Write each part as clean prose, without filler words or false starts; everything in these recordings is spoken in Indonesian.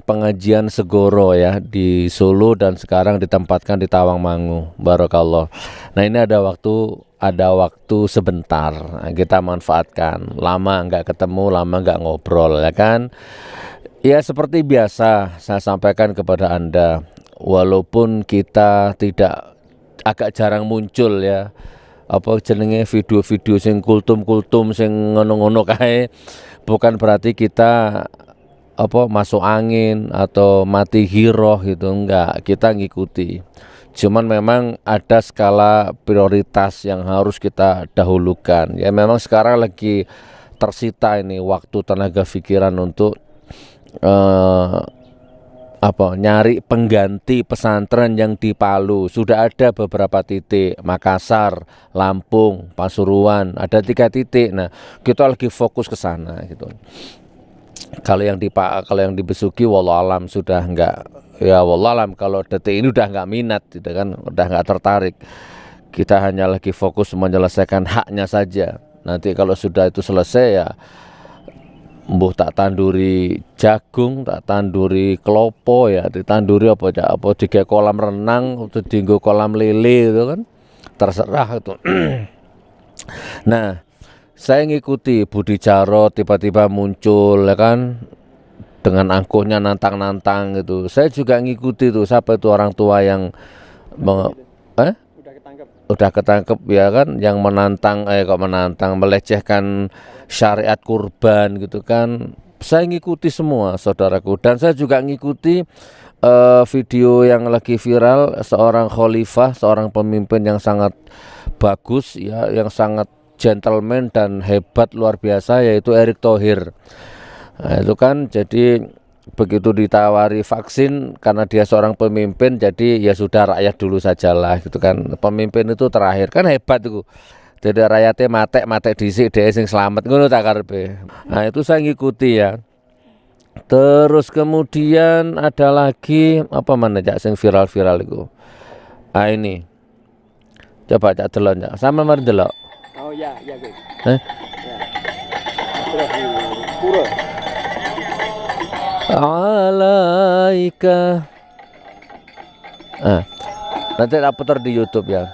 pengajian Segoro ya di Solo dan sekarang ditempatkan di Tawangmangu. Barakallah. Nah, ini ada waktu sebentar. Nah, kita manfaatkan. Lama nggak ketemu, lama nggak ngobrol ya kan. Ya seperti biasa saya sampaikan kepada Anda, walaupun kita tidak agak jarang muncul ya, apa jenenge video-video sing kultum-kultum sing ngono-ngono kae, bukan berarti kita apa masuk angin atau mati hiroh gitu, enggak, kita ngikuti. Cuman memang ada skala prioritas yang harus kita dahulukan. Ya memang sekarang lagi tersita ini waktu, tenaga, pikiran untuk eh, nyari pengganti pesantren yang di Palu. Sudah ada beberapa titik, Makassar, Lampung, Pasuruan, ada 3 titik. Nah, kita lagi fokus ke sana gitu. Kalau yang di Besuki wallahualam sudah enggak, ya wallahualam kalau detik ini udah enggak minat gitu kan, udah enggak tertarik. Kita hanya lagi fokus menyelesaikan haknya saja. Nanti kalau sudah itu selesai ya mbuh tak tanduri jagung, tak tanduri klopo ya, ditanduri apa digawe kolam renang atau dienggo kolam lele itu kan terserah itu. Nah, saya ngikuti Budi Jaro tiba-tiba muncul ya kan dengan angkuhnya nantang-nantang gitu. Saya juga ngikuti tuh siapa itu orang tua yang meng- eh Udah ketangkep. udah ketangkep ya kan yang menantang melecehkan syariat kurban gitu kan. Saya ngikuti semua saudaraku, dan saya juga ngikuti video yang lagi viral seorang khalifah, seorang pemimpin yang sangat bagus ya, yang sangat gentleman dan hebat luar biasa, yaitu Erick Thohir. Nah, itu kan jadi begitu ditawari vaksin karena dia seorang pemimpin, jadi ya sudah rakyat dulu sajalah gitu kan. Pemimpin itu terakhir kan, hebat itu. Jadi rakyatnya matek dhisik dhewe sing selamat ngono tak karepe. Nah, itu saya ngikuti ya. Terus kemudian ada lagi apa mana Cak sing viral-viral itu. Ah ini. Coba Cak delok Cak. Sama mari delok. Oh ya, ya guys. Eh? Ya. Terus di pura. Alaika. Nanti tak putar di YouTube ya.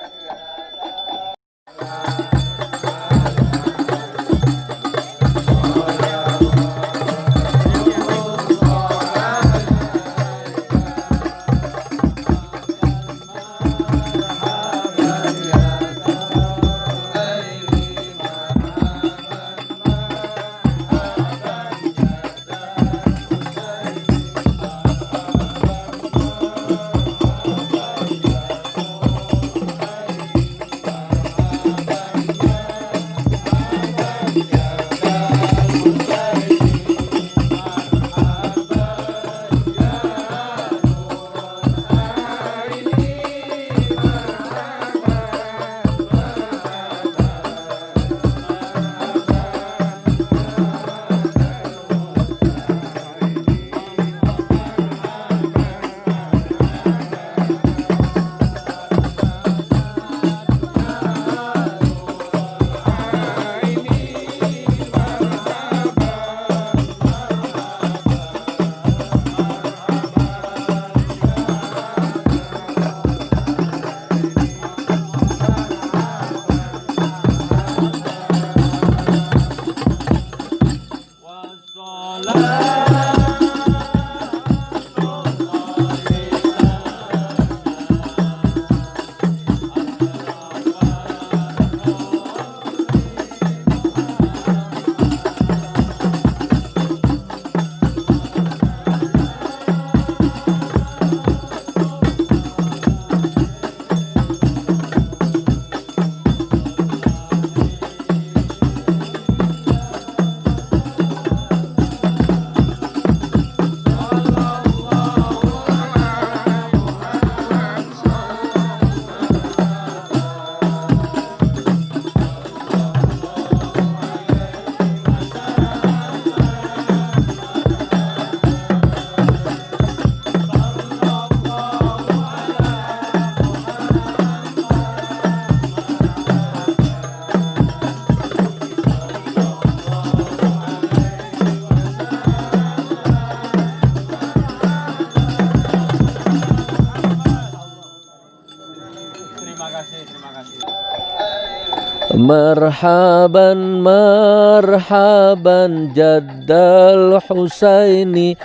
Marhaban marhaban Jaddal Husaini.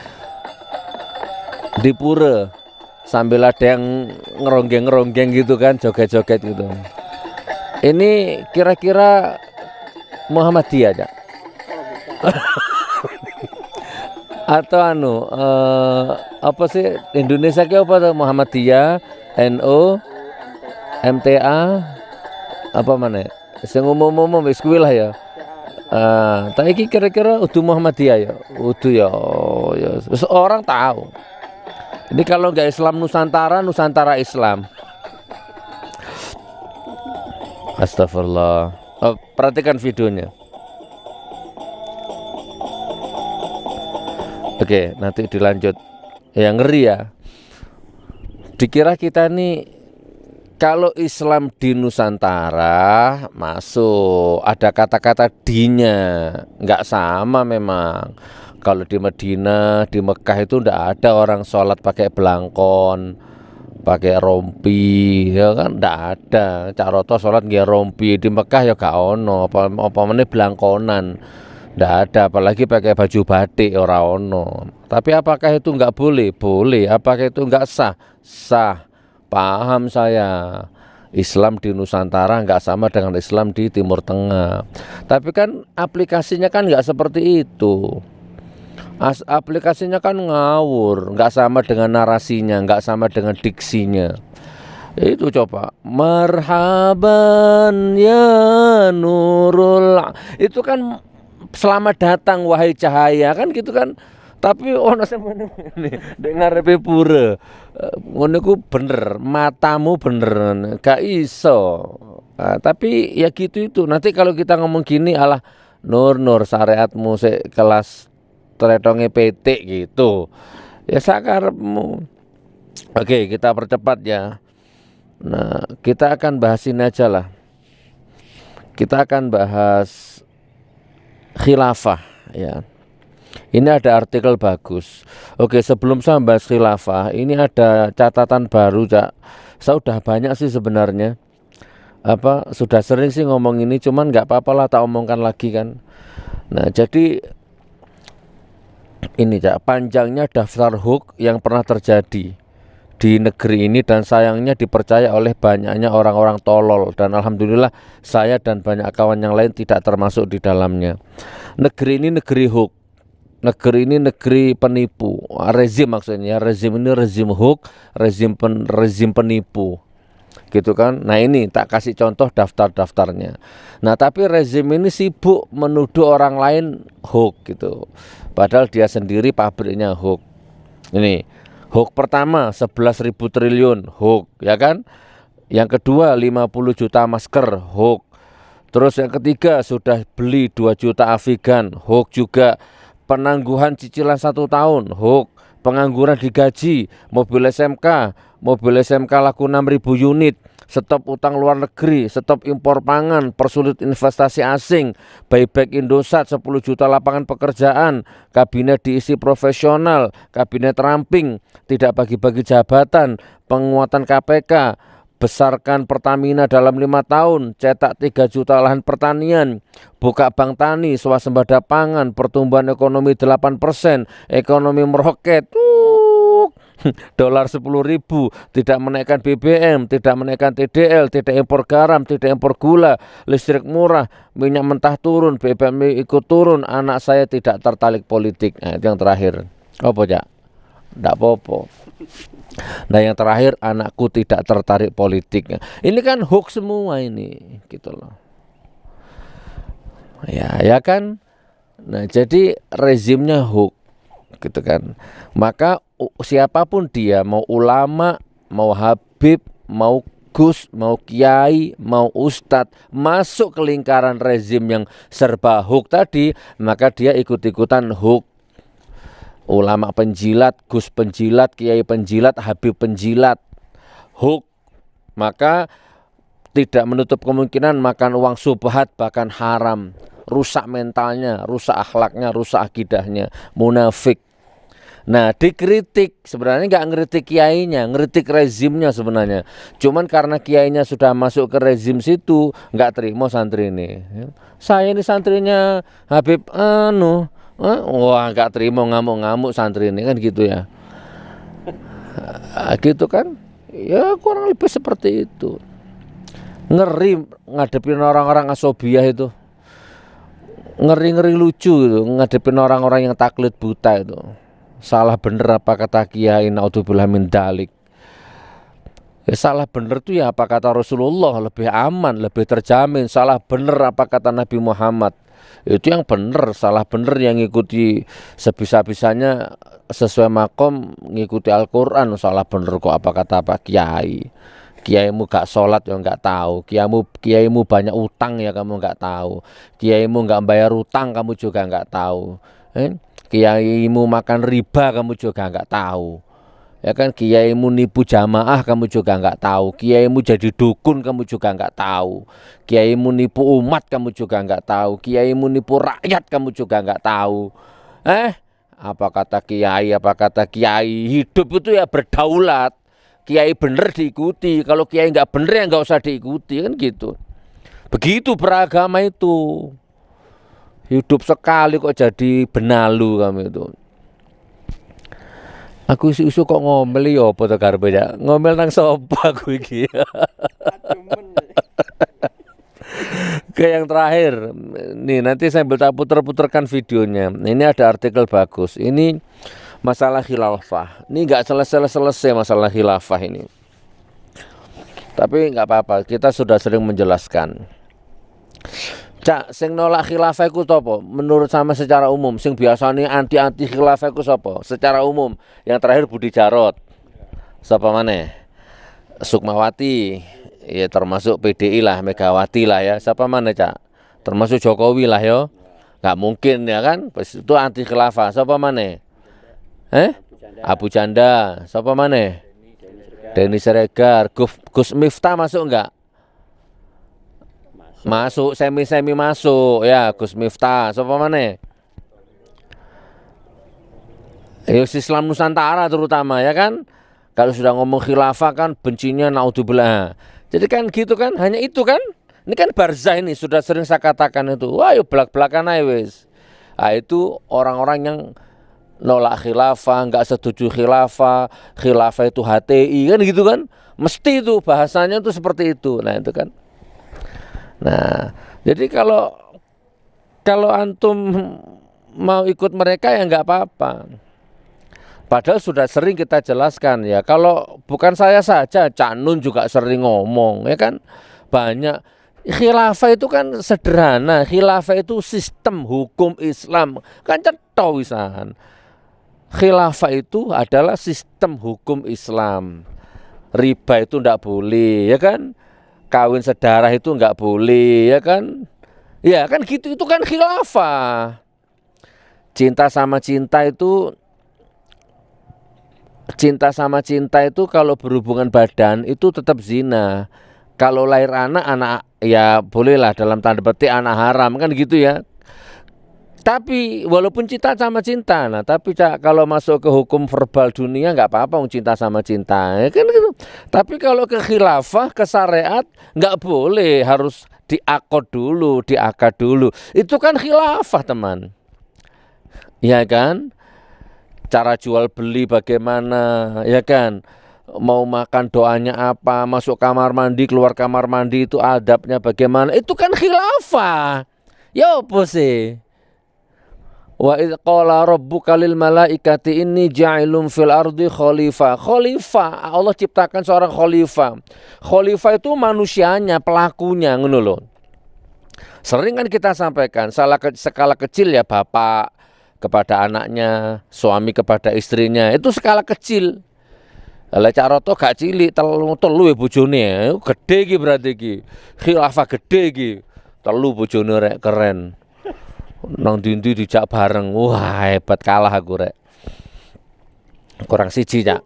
Di pura sambil ada yang ngeronggeng-ngeronggeng gitu kan, joget-joget gitu. Ini kira-kira Muhammadiyah ya? Atau apa sih Indonesia ke apa tuh? Muhammadiyah, NU, MTA, apa mana? Sing umum-umum wis kuwi lah ya. Tak iki kira-kira udah Muhammadiyah ya. Udah ya. Ya orang tahu. Ini kalau nggak Islam Nusantara, Nusantara Islam. Astagfirullah. Perhatikan videonya. Oke, nanti dilanjut. Yang ngeri ya. Dikira kita nih kalau Islam di Nusantara masuk, ada kata-kata D-nya, nggak sama memang. Kalau di Madinah, di Mekah itu ndak ada orang sholat pakai belangkon, pakai rompi, ya kan ndak ada. Caroto sholat nggak rompi di Mekah ya gak ono, apa meneh belangkonan, ndak ada. Apalagi pakai baju batik ora ono. Tapi apakah itu nggak boleh? Boleh. Apakah itu nggak sah? Sah. Paham saya. Islam di Nusantara nggak sama dengan Islam di Timur Tengah. Tapi kan aplikasinya kan nggak seperti itu. Aplikasinya kan ngawur, nggak sama dengan narasinya, nggak sama dengan diksinya. Itu coba marhaban ya nurul, itu kan selamat datang wahai cahaya kan gitu kan. Tapi ono sampeyan dengar ngarepe pura. Ngono iku bener, matamu bener, gak iso. Tapi ya gitu itu. Nanti kalau kita ngomong gini alah nur syariatmu sik kelas tretonge PT gitu. Ya sakarepmu. Oke, kita percepat ya. Nah, kita akan bahas ini aja lah. Kita akan bahas khilafah ya. Ini ada artikel bagus. Oke, sebelum saya bahas khilafah, ini ada catatan baru, Cak. Saya udah banyak sih sebenarnya. Sudah sering sih ngomong ini, cuman nggak apa-apa lah tak omongkan lagi kan. Nah, jadi ini, Cak, panjangnya daftar hoax yang pernah terjadi di negeri ini dan sayangnya dipercaya oleh banyaknya orang-orang tolol, dan alhamdulillah saya dan banyak kawan yang lain tidak termasuk di dalamnya. Negeri ini negeri hoax. Negeri ini negeri penipu, rezim maksudnya. Rezim ini rezim hoax, rezim penipu, gitu kan. Nah ini tak kasih contoh daftarnya. Nah tapi rezim ini sibuk menuduh orang lain hoax gitu, padahal dia sendiri pabriknya hoax. Ini hoax pertama 11.000 triliun hoax, ya kan. Yang kedua 50 juta masker hoax. Terus yang ketiga sudah beli 2 juta Afigan hoax juga. Penangguhan cicilan 1 tahun hoax. Pengangguran digaji. Mobil SMK laku 6.000 unit. Stop utang luar negeri, stop impor pangan, persulit investasi asing, buyback Indosat 10 juta lapangan pekerjaan, kabinet diisi profesional, kabinet ramping, tidak bagi-bagi jabatan, penguatan KPK, besarkan Pertamina dalam 5 tahun, cetak 3 juta lahan pertanian, buka bank tani, swasembada pangan, pertumbuhan ekonomi 8%, ekonomi meroket, dolar 10.000, tidak menaikkan BBM, tidak menaikkan TDL, tidak impor garam, tidak impor gula, listrik murah, minyak mentah turun, BBM ikut turun, anak saya tidak tertarik politik. Nah itu yang terakhir. Apa ya? Tidak apa-apa. Nah yang terakhir, anakku tidak tertarik politik. Ini kan hoax semua ini, gitu loh. Ya kan. Nah jadi rezimnya hoax, gitu kan. Maka siapapun dia, mau ulama, mau habib, mau gus, mau kiai, mau ustadz, masuk ke lingkaran rezim yang serba hoax tadi, maka dia ikut-ikutan hoax. Ulama penjilat, gus penjilat, kiai penjilat, habib penjilat, hoax. Maka tidak menutup kemungkinan makan uang subhat bahkan haram, rusak mentalnya, rusak akhlaknya, rusak akidahnya, munafik. Nah, dikritik sebenarnya nggak ngeritik kiainya, ngeritik rezimnya sebenarnya. Cuman karena kiainya sudah masuk ke rezim situ, nggak terima santri ini. Saya ini santrinya Habib wah nggak terima ngamuk-ngamuk santri ini kan gitu ya. Gitu kan? Ya kurang lebih seperti itu. Ngeri ngadepin orang-orang asobiah itu. Ngeri-ngeri lucu gitu, ngadepin orang-orang yang taklid buta itu. Salah bener apa kata kiai, naudzubillah min dalik. Ya, salah bener tuh ya apa kata Rasulullah, lebih aman, lebih terjamin. Salah bener apa kata Nabi Muhammad, itu yang bener. Salah bener yang ngikuti sebisa-bisanya sesuai makom, ngikuti Al-Quran. Salah bener kok apa kata kiai. Kiaimu gak sholat ya gak tahu, kiaimu banyak utang ya kamu gak tahu, kiaimu gak bayar utang kamu juga gak tahu, kiaimu makan riba kamu juga nggak tahu, ya kan? Kiaimu nipu jamaah kamu juga nggak tahu, kiaimu jadi dukun kamu juga nggak tahu, kiaimu nipu umat kamu juga nggak tahu, kiaimu nipu rakyat kamu juga nggak tahu. Apa kata kiai, apa kata kiai? Hidup itu ya berdaulat. Kiai bener diikuti, kalau kiai nggak bener ya nggak usah diikuti, kan gitu. Begitu beragama itu. Hidup sekali kok jadi benalu kamu itu. Aku isu-isu kok ngomel ya apa to karepe ya? Ngomel nang sapa aku iki. Oke, yang terakhir. Nih nanti saya putar-putarkan videonya. Ini ada artikel bagus. Ini masalah khilafah. Ini enggak selesai masalah khilafah ini. Tapi enggak apa-apa, kita sudah sering menjelaskan. Cak, sing nolak khilafah iku sapa? Menurut sama secara umum, sing biasanya anti khilafah iku sapa? Secara umum, yang terakhir Budi Jarot. Sapa maneh? Sukmawati. Ya termasuk PDI lah, Megawati lah ya. Siapa maneh, Cak? Termasuk Jokowi lah ya. Enggak mungkin ya kan? Itu anti khilafah. Siapa maneh? Abu Janda. Siapa maneh? Denny Siregar. Gus Miftah masuk enggak? Masuk, semi masuk ya. Gus Miftah. Siapa maneh? Islam Nusantara terutama ya kan. Kalau sudah ngomong khilafah kan bencinya naudzubillah. Jadi kan gitu kan, hanya itu kan. Ini kan barzah ini sudah sering saya katakan itu. Wah, yuk belak-belakan aja wis. Nah, itu orang-orang yang nolak khilafah, enggak setuju khilafah itu HTI kan gitu kan. Mesti itu bahasanya itu seperti itu. Nah, itu kan. Nah, jadi kalau antum mau ikut mereka ya enggak apa-apa. Padahal sudah sering kita jelaskan ya. Kalau bukan saya saja, Cak Nun juga sering ngomong ya kan. Banyak. Khilafah itu kan sederhana. Khilafah itu sistem hukum Islam. Kan cetha wisan. Khilafah itu adalah sistem hukum Islam. Riba itu enggak boleh ya kan. Kawin sedarah itu enggak boleh ya kan. Ya kan gitu, itu kan khilafah. Cinta sama cinta itu kalau berhubungan badan itu tetap zina. Kalau lahir anak ya bolehlah dalam tanda petik anak haram kan gitu ya. Tapi walaupun cinta sama cinta, nah tapi kalau masuk ke hukum verbal dunia nggak apa-apa cinta sama cinta ya kan gitu. Tapi kalau ke khilafah, ke syariat nggak boleh, harus diakad dulu. Itu kan khilafah teman. Ya kan? Cara jual beli bagaimana, ya kan? Mau makan doanya apa, masuk kamar mandi, keluar kamar mandi itu adabnya bagaimana? Itu kan khilafah. Ya apa sih? Wa idz qala rabbuka lil malaikati inni ja'ilun fil ardi khalifah. Khalifah, Allah ciptakan seorang khalifah. Khalifah itu manusianya, pelakunya ngono lho. Sering kan kita sampaikan, skala kecil ya bapak kepada anaknya, suami kepada istrinya, itu skala kecil. Lah Cak Roto gak cilik, telu ya bojone, gede iki berarti iki. Khilafah gede iki. Telu bojone rek keren. Nang ndi dijak bareng. Wah, hebat, kalah aku rek. Kurang siji, Cak.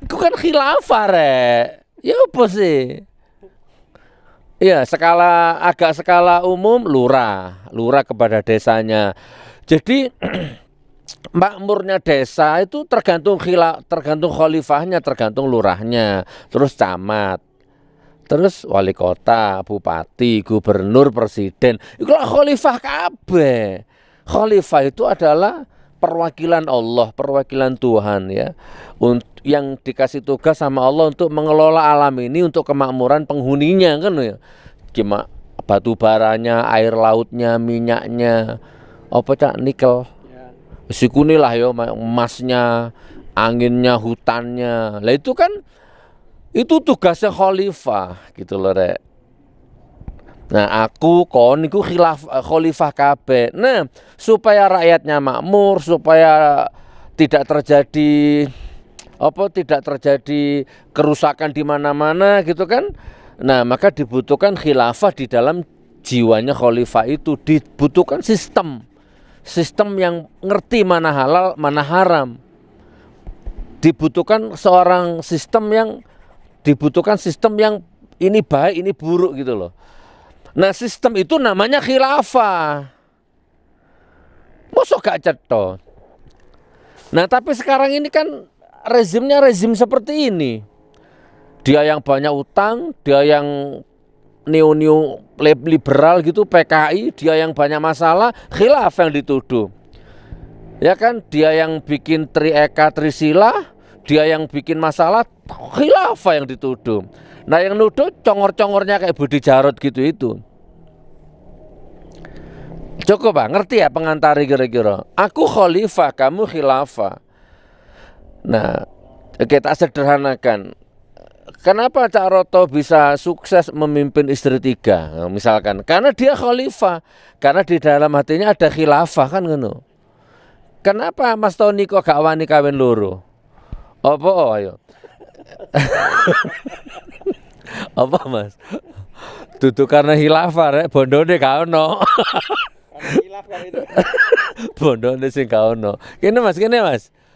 Itu kan khilafah rek. Ya apa sih? Iya, skala umum lurah kepada desanya. Jadi makmurnya desa itu tergantung khalifahnya, tergantung lurahnya, terus camat, terus wali kota, bupati, gubernur, presiden. Itulah khalifah kabeh. Khalifah itu adalah perwakilan Allah, perwakilan Tuhan ya. Yang dikasih tugas sama Allah untuk mengelola alam ini untuk kemakmuran penghuninya kan ya. Cuma batu baranya, air lautnya, minyaknya, apa cak nikel. Ya. Sikuni lah ya, emasnya, anginnya, hutannya. Lah itu kan itu tugasnya khalifah gitu loh rek. Nah aku kon niku khalifah kabeh. Nah supaya rakyatnya makmur, supaya tidak terjadi kerusakan di mana-mana gitu kan. Nah maka dibutuhkan khilafah di dalam jiwanya khalifah itu, dibutuhkan sistem yang ngerti mana halal mana haram, dibutuhkan sistem yang ini baik ini buruk gitu loh. Nah sistem itu namanya khilafah. Mosok gak cetha. Nah tapi sekarang ini kan rezimnya rezim seperti ini. Dia yang banyak utang, dia yang neo liberal gitu, PKI, dia yang banyak masalah, khilafah yang dituduh. Ya kan, dia yang bikin Trieka Trisila, dia yang bikin masalah, khilafah yang dituduh. Nah yang nuduh congor-congornya kayak Budi Jarot gitu itu. Cukup Pak, ngerti ya pengantari kira-kira. Aku khalifah, kamu khilafah. Nah kita sederhanakan. Kenapa Cak Roto bisa sukses memimpin istri 3? Nah, misalkan karena dia khalifah, karena di dalam hatinya ada khilafah kan ngono. Kenapa Mas Tony kok gak wani kawin loro? Apa ayo? Apa Mas? Dudu karena khilafah rek, bondone gak ono. Khilaf kan itu. Bondone sing gak ono. Kene Mas.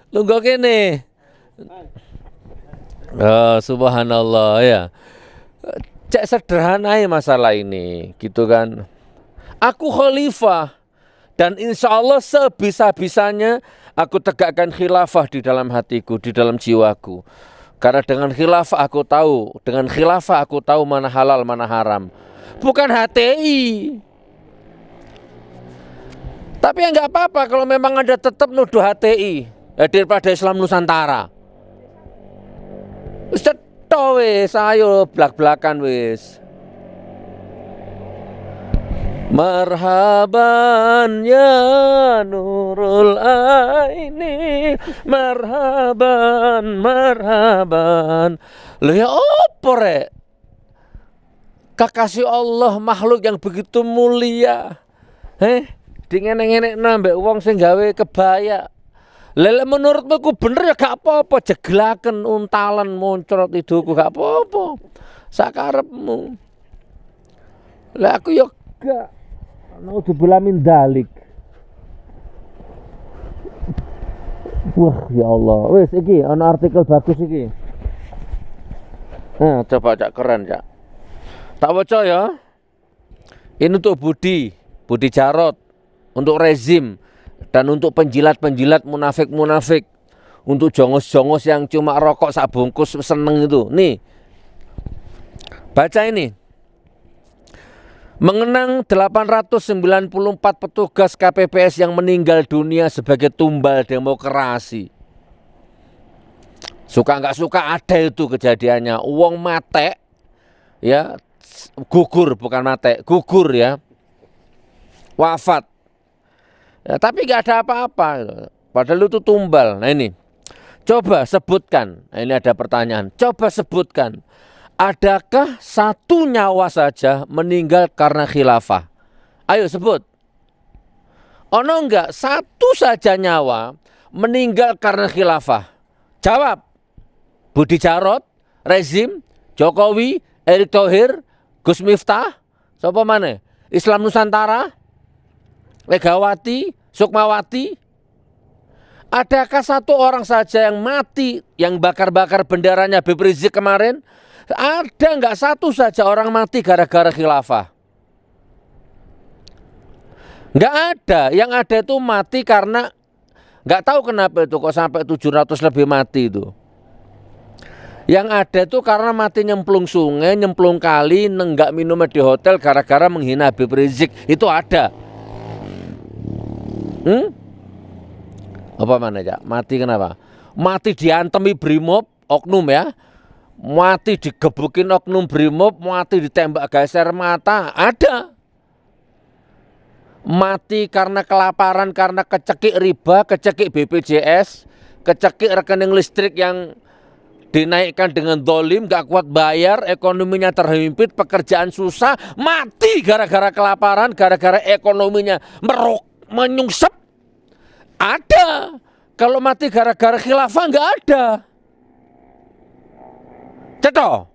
Lungguh kene. Oh, subhanallah ya. Cek sederhana ya masalah ini, gitu kan. Aku khalifah dan insya Allah sebisa-bisanya aku tegakkan khilafah di dalam hatiku, di dalam jiwaku. Karena dengan khilafah aku tahu mana halal, mana haram. Bukan HTI. Tapi ya nggak apa-apa kalau memang Anda tetap nuduh HTI daripada Islam Nusantara. Wis cetha wis, ayo blak-blakan wis. Marhaban ya nurul aini, marhaban. Lho ya opo rek? Kekasih Allah makhluk yang begitu mulia. Dingene-ngene nambah wong sing gawe kebaya. Lele menurutmu ku bener ya gak apa-apa, jeglaken untalan moncrot hidupku gak apa-apa. Sakarepmu. Lah aku ya gak naudzubillah min dalik. Wah ya Allah, wis iki ana artikel bagus iki. Nah, coba Cak, keren Cak. Tak waca ya. Ini untuk Budi Jarot, untuk rezim. Dan untuk penjilat-penjilat munafik-munafik, untuk jongos-jongos yang cuma rokok sak bungkus seneng itu. Nih, baca ini. Mengenang 894 petugas KPPS yang meninggal dunia sebagai tumbal demokrasi. Suka nggak suka ada itu kejadiannya. Uang mate, ya gugur bukan mate, gugur ya, wafat. Ya, tapi nggak ada apa-apa, padahal itu tumbal. Nah ini, coba sebutkan. Nah, ini ada pertanyaan. Coba sebutkan, adakah satu nyawa saja meninggal karena khilafah? Ayo sebut. Ono enggak satu saja nyawa meninggal karena khilafah? Jawab. Budi Jarot, rezim, Jokowi, Erick Thohir, Gus Miftah, siapa mana? Islam Nusantara, Megawati, Sukmawati. Adakah satu orang saja yang mati, yang bakar-bakar benderanya Habib Rizik kemarin, Ada nggak satu saja orang mati gara-gara khilafah? Nggak ada. Yang ada itu mati karena nggak tahu kenapa itu kok sampai 700 lebih mati itu. Yang ada itu karena mati nyemplung sungai, nyemplung kali, nenggak minumnya di hotel gara-gara menghina Habib Rizik. Itu ada. Apa mana ya? Mati kenapa? Mati diantemi brimob, oknum ya. Mati digebukin oknum brimob, mati ditembak geser mata, ada. Mati karena kelaparan, karena kecekik riba, kecekik BPJS, kecekik rekening listrik yang dinaikkan dengan dolim, gak kuat bayar, ekonominya terhimpit, pekerjaan susah, mati gara-gara kelaparan, gara-gara ekonominya menyungsep. Ada. Kalau mati gara-gara khilafah nggak ada. Ceto.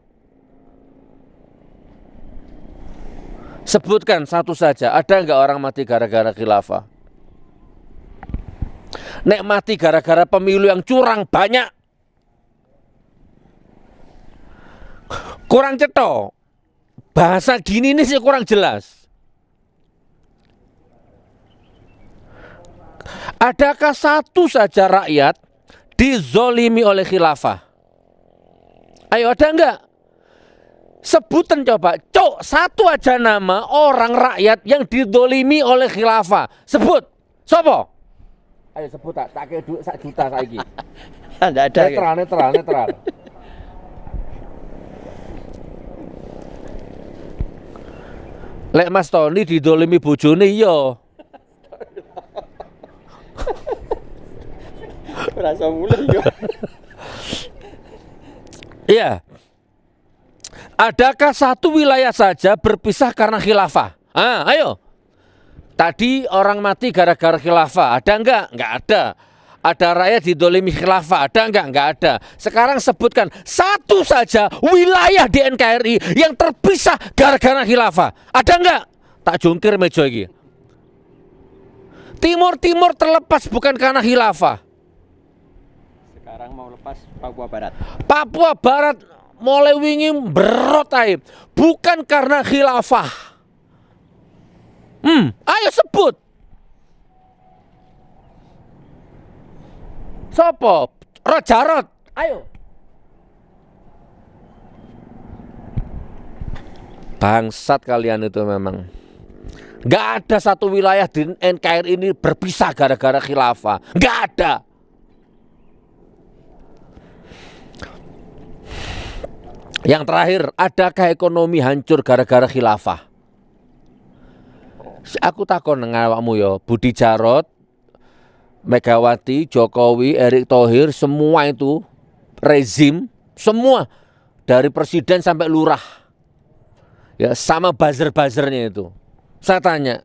Sebutkan satu saja, ada nggak orang mati gara-gara khilafah? Nek mati gara-gara pemilu yang curang banyak. Kurang ceto. Bahasa gini ini sih kurang jelas. Adakah satu saja rakyat dizolimi oleh khilafah? Ayo, ada enggak? Sebutan coba, satu aja nama orang rakyat yang dizolimi oleh khilafah. Sebut, sopo? Ayo sebut, tak kayak duit 1 juta saiki. Enggak ada. Netral. Lek Mas Tony didolimi bojone iya. Rasa mulai yo. Iya. Adakah satu wilayah saja berpisah karena khilafah? Ayo. Tadi orang mati gara-gara khilafah, ada enggak? Enggak ada. Ada rakyat didolimi khilafah, ada enggak? Enggak ada. Sekarang sebutkan satu saja wilayah di NKRI yang terpisah gara-gara khilafah. Ada enggak? Tak jungkir meja iki. Timur terlepas bukan karena khilafah. Sekarang mau lepas Papua Barat. Papua Barat mulai wingi berot aib, bukan karena khilafah. Ayo sebut. Sopo? Jarot. Ayo. Bangsat kalian itu memang. Gak ada satu wilayah di NKRI ini berpisah gara-gara khilafah. Gak ada. Yang terakhir, adakah ekonomi hancur gara-gara khilafah? Aku takon nang awakmu ya, Budi Jarot, Megawati, Jokowi, Erick Thohir, semua itu rezim, semua dari presiden sampai lurah. Ya, sama buzzer-buzzernya itu. Saya tanya,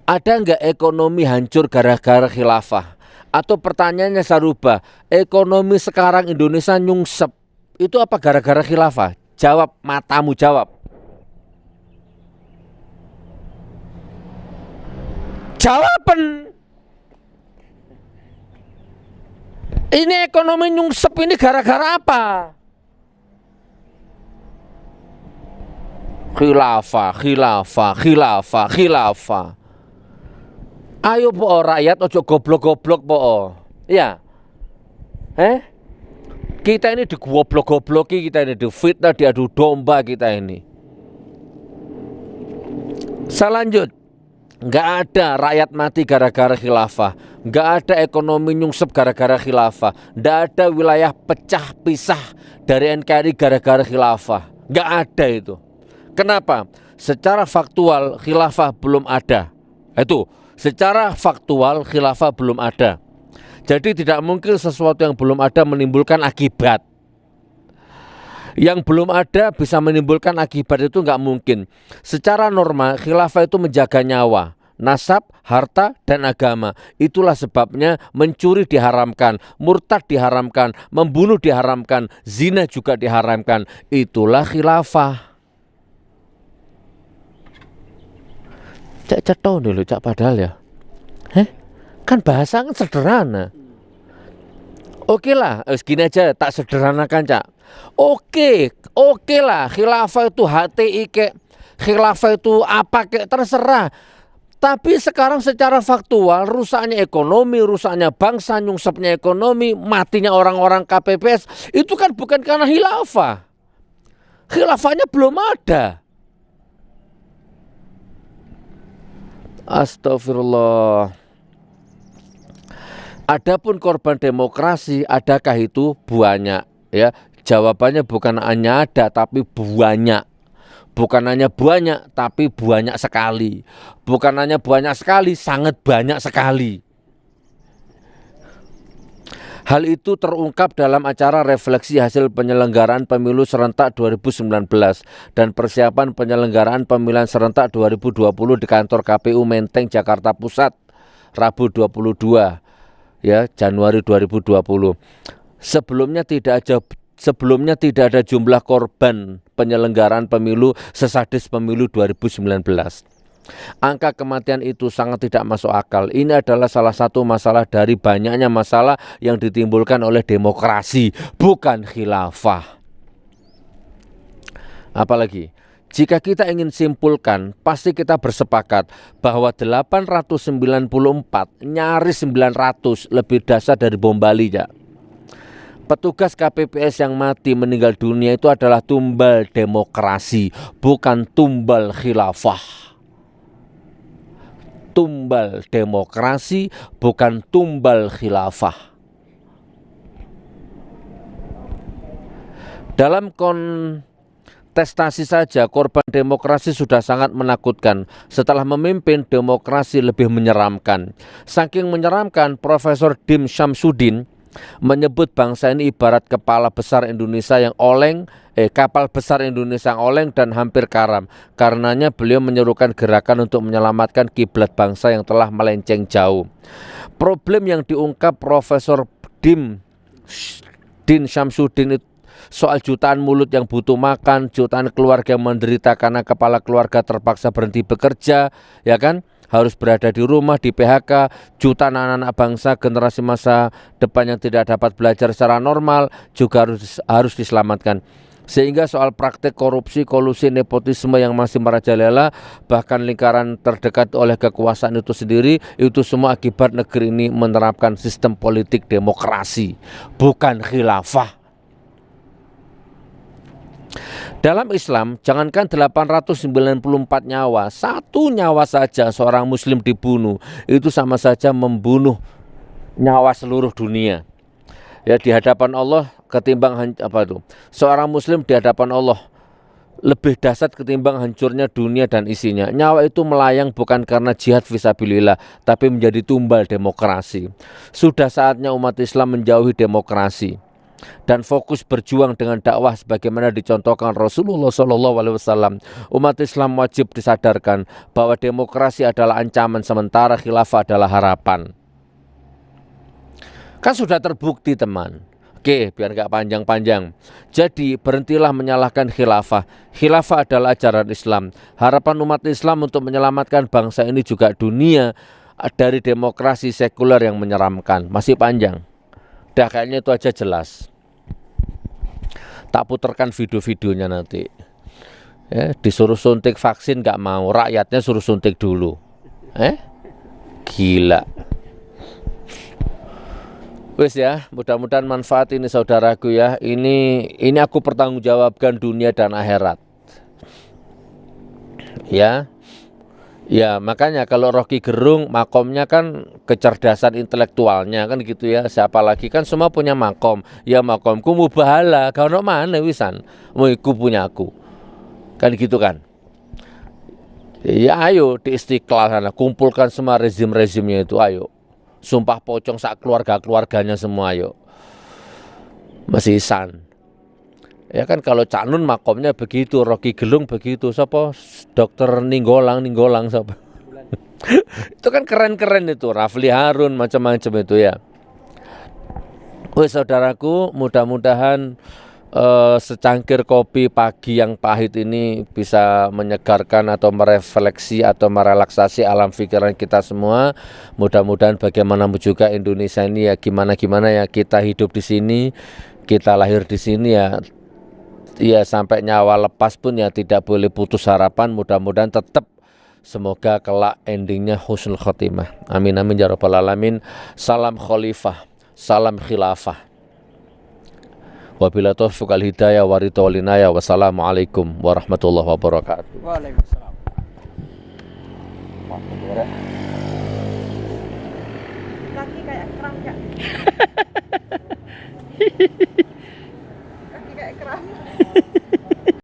ada nggak ekonomi hancur gara-gara khilafah? Atau pertanyaannya saya rubah, ekonomi sekarang Indonesia nyungsep, itu apa gara-gara khilafah? Jawab, matamu jawab. Jawaban. Ini ekonomi nyungsep ini gara-gara apa? Khilafah. Ayo po rakyat ojo goblok-goblok po. Iya. Kita ini digoblok-gobloki, kita ini difitnah, diadu domba kita ini. Selanjut, nggak ada rakyat mati gara-gara khilafah, nggak ada ekonomi nyungsep gara-gara khilafah, nggak ada wilayah pecah pisah dari NKRI gara-gara khilafah, nggak ada itu. Kenapa? Secara faktual khilafah belum ada. Itu, secara faktual khilafah belum ada. Jadi tidak mungkin sesuatu yang belum ada menimbulkan akibat. Yang belum ada bisa menimbulkan akibat itu nggak mungkin. Secara norma khilafah itu menjaga nyawa, nasab, harta, dan agama. Itulah sebabnya mencuri diharamkan, murtad diharamkan, membunuh diharamkan, zina juga diharamkan. Itulah khilafah. Cak ceto dulu cak padahal ya. Kan bahasa kan sederhana. Oke lah, gini aja tak sederhanakan cak. Oke lah, khilafah itu HTI kek, khilafah itu apa kek, terserah. Tapi sekarang secara faktual, rusaknya ekonomi, rusaknya bangsa, nyungsepnya ekonomi, matinya orang-orang KPPS, itu kan bukan karena khilafah. Khilafahnya belum ada. Astagfirullah. Adapun korban demokrasi, adakah itu banyak? Ya, jawabannya bukan hanya ada, tapi banyak. Bukan hanya banyak, tapi banyak sekali. Bukan hanya banyak sekali, sangat banyak sekali. Hal itu terungkap dalam acara refleksi hasil penyelenggaraan pemilu serentak 2019 dan persiapan penyelenggaraan pemilihan serentak 2020 di kantor KPU Menteng, Jakarta Pusat, Rabu 22 ya, Januari 2020. Sebelumnya tidak ada jumlah korban penyelenggaraan pemilu sesadis pemilu 2019. Angka kematian itu sangat tidak masuk akal. Ini adalah salah satu masalah dari banyaknya masalah yang ditimbulkan oleh demokrasi, bukan khilafah. Apalagi, jika kita ingin simpulkan, pasti kita bersepakat bahwa 894 nyaris 900 lebih dahsyat dari bom Bali ya. Petugas KPPS yang mati meninggal dunia itu adalah tumbal demokrasi, bukan tumbal khilafah. Tumbal demokrasi, bukan tumbal khilafah. Dalam kontestasi saja korban demokrasi sudah sangat menakutkan. Setelah memimpin, demokrasi lebih menyeramkan. Saking menyeramkan, Profesor Dim Syamsuddin menyebut bangsa ini ibarat kepala besar Indonesia yang oleng, kapal besar Indonesia yang oleng dan hampir karam. Karenanya beliau menyerukan gerakan untuk menyelamatkan kiblat bangsa yang telah melenceng jauh. Problem yang diungkap Profesor Dim Syamsuddin itu soal jutaan mulut yang butuh makan, jutaan keluarga yang menderita karena kepala keluarga terpaksa berhenti bekerja, ya kan? Harus berada di rumah, di PHK, jutaan anak-anak bangsa generasi masa depan yang tidak dapat belajar secara normal juga harus diselamatkan. Sehingga soal praktek korupsi, kolusi, nepotisme yang masih merajalela, bahkan lingkaran terdekat oleh kekuasaan itu sendiri, itu semua akibat negeri ini menerapkan sistem politik demokrasi, bukan khilafah. Dalam Islam, jangankan 894 nyawa, satu nyawa saja seorang muslim dibunuh, itu sama saja membunuh nyawa seluruh dunia. Ya, di hadapan Allah ketimbang seorang muslim di hadapan Allah lebih dahsyat ketimbang hancurnya dunia dan isinya. Nyawa itu melayang bukan karena jihad fisabilillah, tapi menjadi tumbal demokrasi. Sudah saatnya umat Islam menjauhi demokrasi dan fokus berjuang dengan dakwah sebagaimana dicontohkan Rasulullah SAW. Umat Islam wajib disadarkan bahwa demokrasi adalah ancaman sementara, khilafah adalah harapan. Kan sudah terbukti teman. Oke, biar gak panjang-panjang. Jadi berhentilah menyalahkan khilafah. Khilafah adalah ajaran Islam. Harapan umat Islam untuk menyelamatkan bangsa ini juga dunia dari demokrasi sekuler yang menyeramkan. Masih panjang. Dah kayaknya itu aja jelas. Tak putarkan video-videonya nanti. Disuruh suntik vaksin gak mau, rakyatnya suruh suntik dulu. Gila. Wes ya, mudah-mudahan manfaat ini saudaraku ya. Ini aku pertanggungjawabkan dunia dan akhirat. Ya. Ya, makanya kalau Rocky Gerung makomnya kan kecerdasan intelektualnya kan gitu ya. Siapa lagi kan semua punya makom. Ya makomku mubahala, kau no mana wisan. Muiku punya aku. Kan gitu kan. Ya ayo di Istiqlal sana kumpulkan semua rezim-rezimnya itu, ayo. Sumpah pocong sak keluarga-keluarganya semua, ayo. Masih isan. Ya kan kalau Cak Nun makomnya begitu, Rocky Gerung begitu, siapa? Dokter Ninggolang siapa? Itu kan keren-keren itu, Rafli Harun macam-macam itu ya. Saudaraku, mudah-mudahan secangkir kopi pagi yang pahit ini bisa menyegarkan atau merefleksi atau merelaksasi alam pikiran kita semua. Mudah-mudahan bagaimanapun juga Indonesia ini ya gimana ya kita hidup di sini, kita lahir di sini ya ya sampai nyawa lepas pun ya tidak boleh putus harapan. Mudah-mudahan tetap semoga kelak endingnya husnul khotimah. Amin amin ya rabbal alamin. Salam khalifah, salam khilafah. Wabillahi taufiq wal hidayah wa ridha wal inayah. Wassalamualaikum warahmatullahi wabarakatuh. Waalaikumsalam. Kaki kayak kerang, Kak.